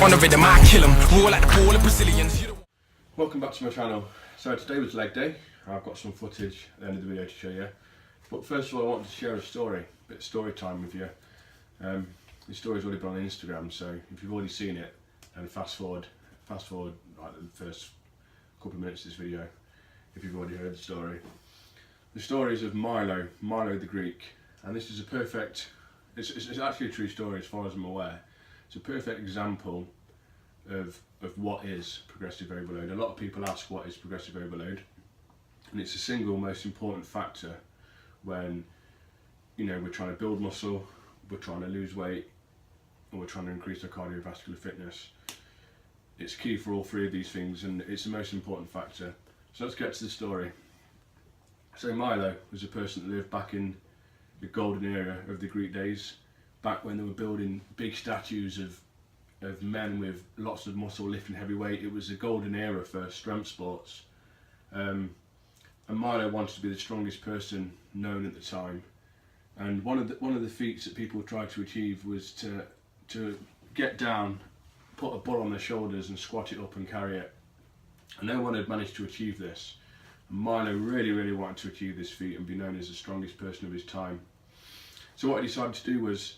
on the rhythm, I kill 'em. Roll like the ball of Brazilians. Welcome back to my channel. So today was leg day. I've got some footage at the end of the video to show you. But first of all, I wanted to share a story, a bit of story time with you. The story's already been on Instagram, so if you've already seen it, then fast forward like the first couple of minutes of this video, if you've already heard the story. The story is of Milo the Greek, and this is a perfect, it's actually a true story as far as I'm aware. It's a perfect example of what is progressive overload. A lot of people ask what is progressive overload, and it's the single most important factor when, you know, we're trying to build muscle, we're trying to lose weight, and we're trying to increase our cardiovascular fitness. It's key for all three of these things, and it's the most important factor. So let's get to the story. So Milo was a person that lived back in the golden era of the Greek days, back when they were building big statues of men with lots of muscle lifting heavy weight. It was a golden era for strength sports, and Milo wanted to be the strongest person known at the time. And one of the feats that people tried to achieve was to get down, put a bull on their shoulders and squat it up and carry it. And no one had managed to achieve this. And Milo really wanted to achieve this feat and be known as the strongest person of his time. So what he decided to do was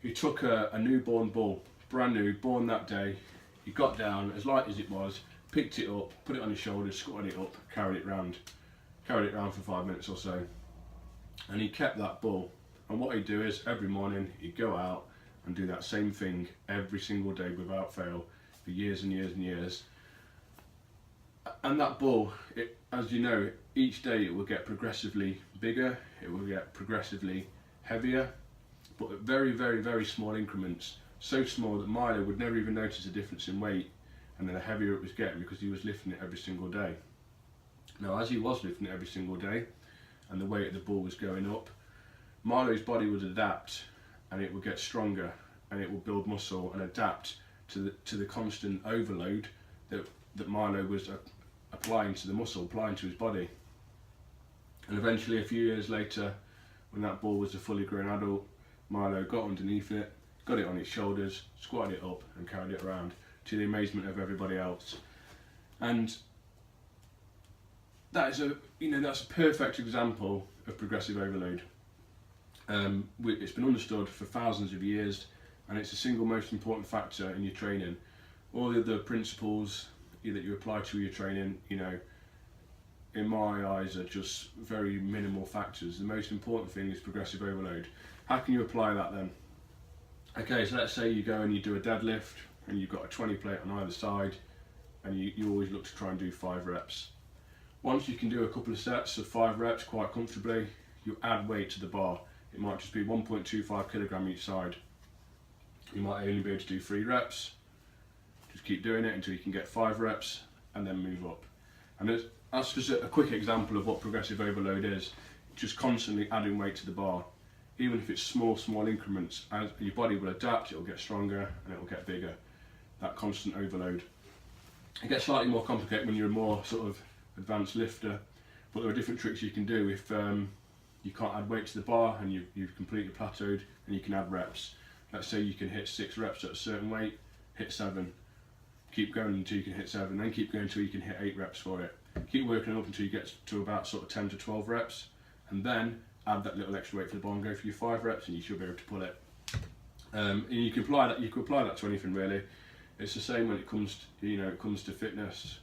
he took a newborn bull, brand new, born that day. He got down, as light as it was, picked it up, put it on his shoulders, squatted it up, carried it round for 5 minutes or so. And he kept that bull. And what he'd do is every morning he'd go out and do that same thing every single day without fail for years and years and years. And that bull, as you know, each day it will get progressively bigger, it will get progressively heavier, but at very small increments. So small that Milo would never even notice a difference in weight, and then the heavier it was getting because he was lifting it every single day. Now, as he was lifting it every single day, and the weight of the bull was going up, Milo's body would adapt, and it would get stronger, and it will build muscle and adapt to the constant overload that Milo was applying to the muscle, applying to his body. And eventually, a few years later, when that bull was a fully grown adult, Milo got underneath it, got it on his shoulders, squatted it up and carried it around, to the amazement of everybody else. And that's a perfect example of progressive overload. It's been understood for thousands of years, and it's the single most important factor in your training. All the other principles that you apply to your training, you know, in my eyes are just very minimal factors. The most important thing is progressive overload. How can you apply that then? Okay, so let's say you go and you do a deadlift and you've got a 20 plate on either side, and you always look to try and do 5 reps. Once you can do a couple of sets of 5 reps quite comfortably, you add weight to the bar. It might just be 1.25 kilogram each side. You might only be able to do 3 reps. Just keep doing it until you can get 5 reps and then move up. And that's just a quick example of what progressive overload is. Just constantly adding weight to the bar. Even if it's small increments, as your body will adapt, it will get stronger and it will get bigger. That constant overload. It gets slightly more complicated when you're a more sort of advanced lifter, but there are different tricks you can do if you can't add weight to the bar and you've completely plateaued, and you can add reps. Let's say you can hit 6 reps at a certain weight, hit 7, keep going until you can hit 7, then keep going until you can hit 8 reps for it. Keep working up until you get to about sort of 10 to 12 reps, and then add that little extra weight for the bar and go for your 5 reps, and you should be able to pull it. And you can apply that to anything really. It's the same when it comes to fitness.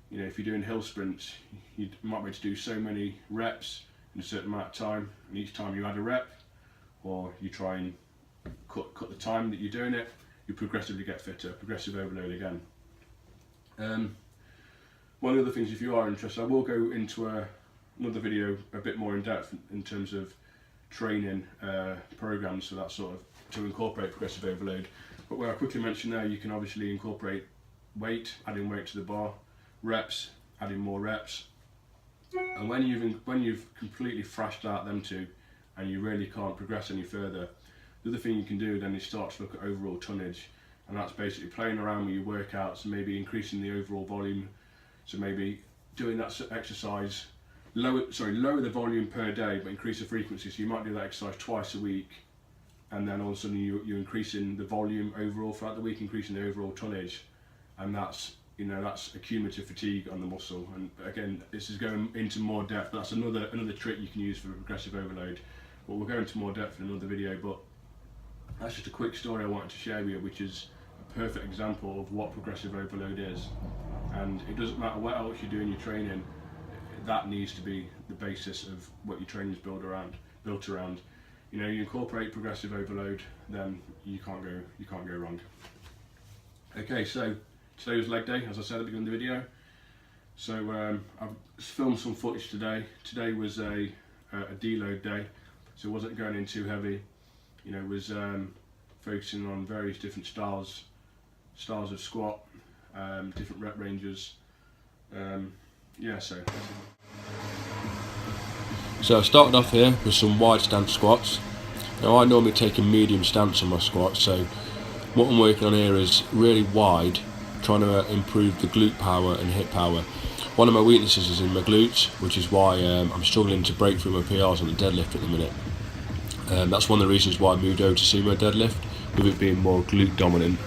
You know, if you're doing hill sprints, you might be able to do so many reps in a certain amount of time, and each time you add a rep, or you try and cut the time that you're doing it, you progressively get fitter. Progressive overload again. One of the things, if you are interested, I will go into another video a bit more in depth in terms of training programs for that sort of, to incorporate progressive overload. But where I quickly mentioned there, you can obviously incorporate weight, adding weight to the bar, reps, adding more reps. And when you've completely thrashed out them two and you really can't progress any further, the other thing you can do then is start to look at overall tonnage, and that's basically playing around with your workouts and maybe increasing the overall volume. So maybe doing that exercise, lower the volume per day but increase the frequency. So you might do that exercise twice a week, and then all of a sudden you're increasing the volume overall throughout the week, increasing the overall tonnage, and that's accumulative fatigue on the muscle. And again, this is going into more depth. That's another trick you can use for progressive overload, but we'll go into more depth in another video. But that's just a quick story I wanted to share with you, which is a perfect example of what progressive overload is. And it doesn't matter what else you do in your training, that needs to be the basis of what your training is built around. You incorporate progressive overload, then you can't go wrong. Okay, so today was leg day, as I said at the beginning of the video. So I've filmed some footage today. Today was a deload day, so it wasn't going in too heavy. It was focusing on various different styles of squat, different rep ranges. So I started off here with some wide stance squats. Now I normally take a medium stance on my squats, so what I'm working on here is really wide, trying to improve the glute power and hip power. One of my weaknesses is in my glutes, which is why I'm struggling to break through my PRs on the deadlift at the minute. That's one of the reasons why I moved over to sumo deadlift, with it being more glute dominant.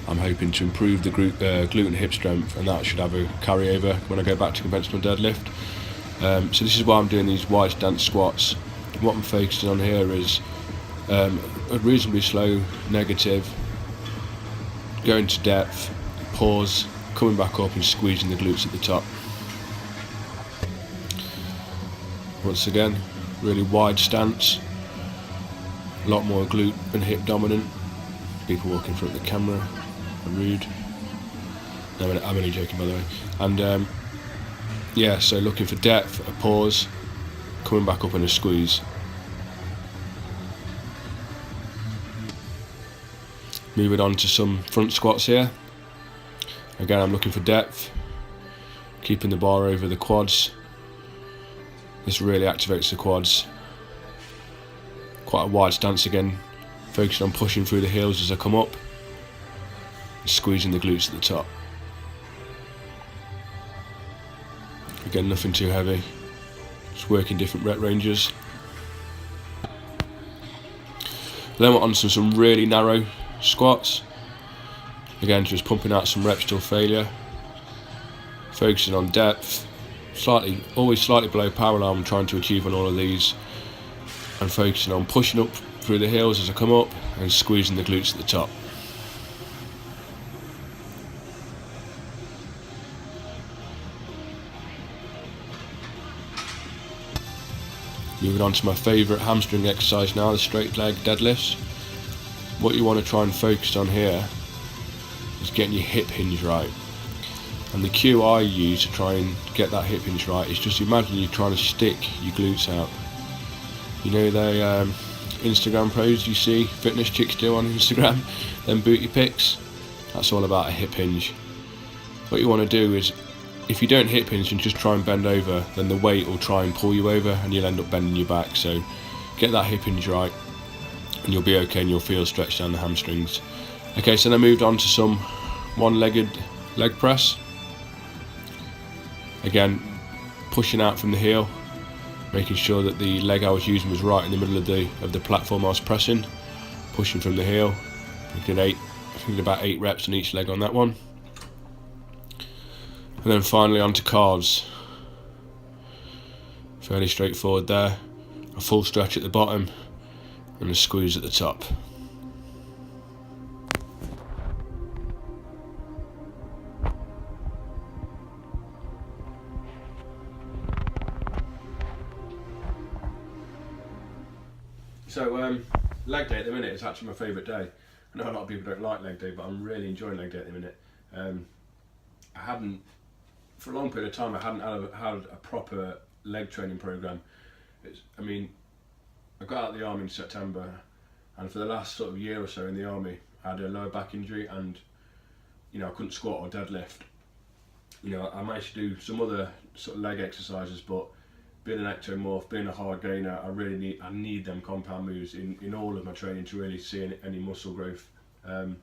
I'm hoping to improve the glute and hip strength, and that should have a carryover when I go back to conventional deadlift. So this is why I'm doing these wide stance squats. What I'm focusing on here is a reasonably slow negative, going to depth, pause, coming back up and squeezing the glutes at the top. Once again, really wide stance, a lot more glute and hip dominant. People walking in front of the camera are rude. No, I'm only joking, by the way. And so looking for depth, a pause, coming back up and a squeeze. Moving on to some front squats here. Again, I'm looking for depth, keeping the bar over the quads. This really activates the quads. Quite a wide stance again, focusing on pushing through the heels as I come up, and squeezing the glutes at the top. Again, nothing too heavy, just working different rep ranges. Then we're on to some really narrow squats. Again, just pumping out some reps till failure, focusing on depth, always slightly below power line I'm trying to achieve on all of these, and focusing on pushing up through the heels as I come up and squeezing the glutes at the top. Moving on to my favourite hamstring exercise now, the straight leg deadlifts. What you want to try and focus on here is getting your hip hinge right. And the cue I use to try and get that hip hinge right is just imagine you're trying to stick your glutes out. You know the Instagram pros you see fitness chicks do on Instagram, them booty pics? That's all about a hip hinge. What you want to do is, if you don't hip hinge and just try and bend over, then the weight will try and pull you over and you'll end up bending your back. So get that hip hinge right and you'll be okay and you'll feel stretched down the hamstrings. Okay, so then I moved on to some one-legged leg press. Again, pushing out from the heel, making sure that the leg I was using was right in the middle of the platform I was pressing. Pushing from the heel. We did about 8 reps on each leg on that one. And then finally onto calves. Fairly straightforward there. A full stretch at the bottom and a squeeze at the top. So leg day at the minute is actually my favourite day. I know a lot of people don't like leg day, but I'm really enjoying leg day at the minute. I hadn't, for a long period of time, I hadn't had a proper leg training program. I got out of the army in September, and for the last sort of year or so in the army, I had a lower back injury, and I couldn't squat or deadlift. I managed to do some other sort of leg exercises, but being an ectomorph, being a hard gainer, I need them compound moves in all of my training to really see any muscle growth. I've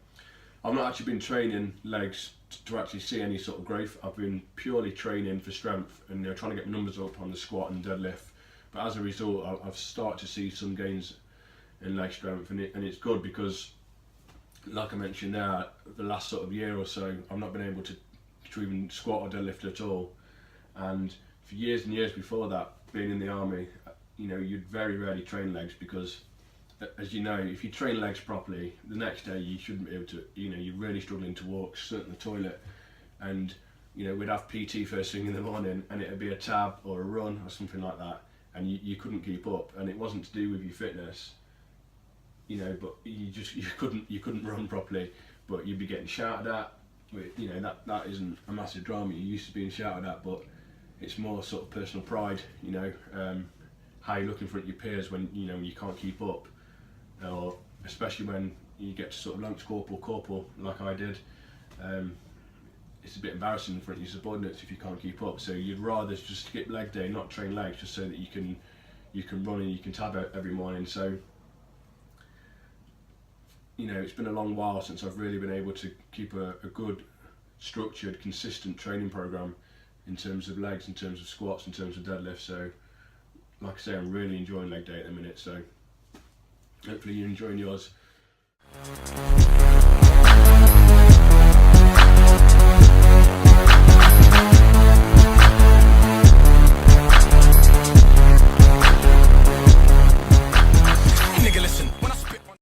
not actually been training legs to actually see any sort of growth. I've been purely training for strength and trying to get numbers up on the squat and deadlift. But as a result, I've started to see some gains in leg strength, and it's good because, like I mentioned there, the last sort of year or so, I've not been able to even squat or deadlift at all. And for years and years before that, being in the army, you know, you'd very rarely train legs because, as you know, if you train legs properly, the next day you shouldn't be able to, you know, you're really struggling to walk, sit in the toilet, and, you know, we'd have PT first thing in the morning and it'd be a tab or a run or something like that, and you couldn't keep up, and it wasn't to do with your fitness, you know, but you couldn't run properly, but you'd be getting shouted at. You know, that isn't a massive drama. You're used to being shouted at, but it's more sort of personal pride, you know, how you look in front of your peers when, you know, you can't keep up, or especially when you get to sort of lance corporal like I did. It's a bit embarrassing in front of your subordinates if you can't keep up, so you'd rather just skip leg day, not train legs, just so that you can run and you can tab out every morning. So, you know, it's been a long while since I've really been able to keep a good, structured, consistent training program in terms of legs, in terms of squats, in terms of deadlifts. So, like I say, I'm really enjoying leg day at the minute, so hopefully you're enjoying yours.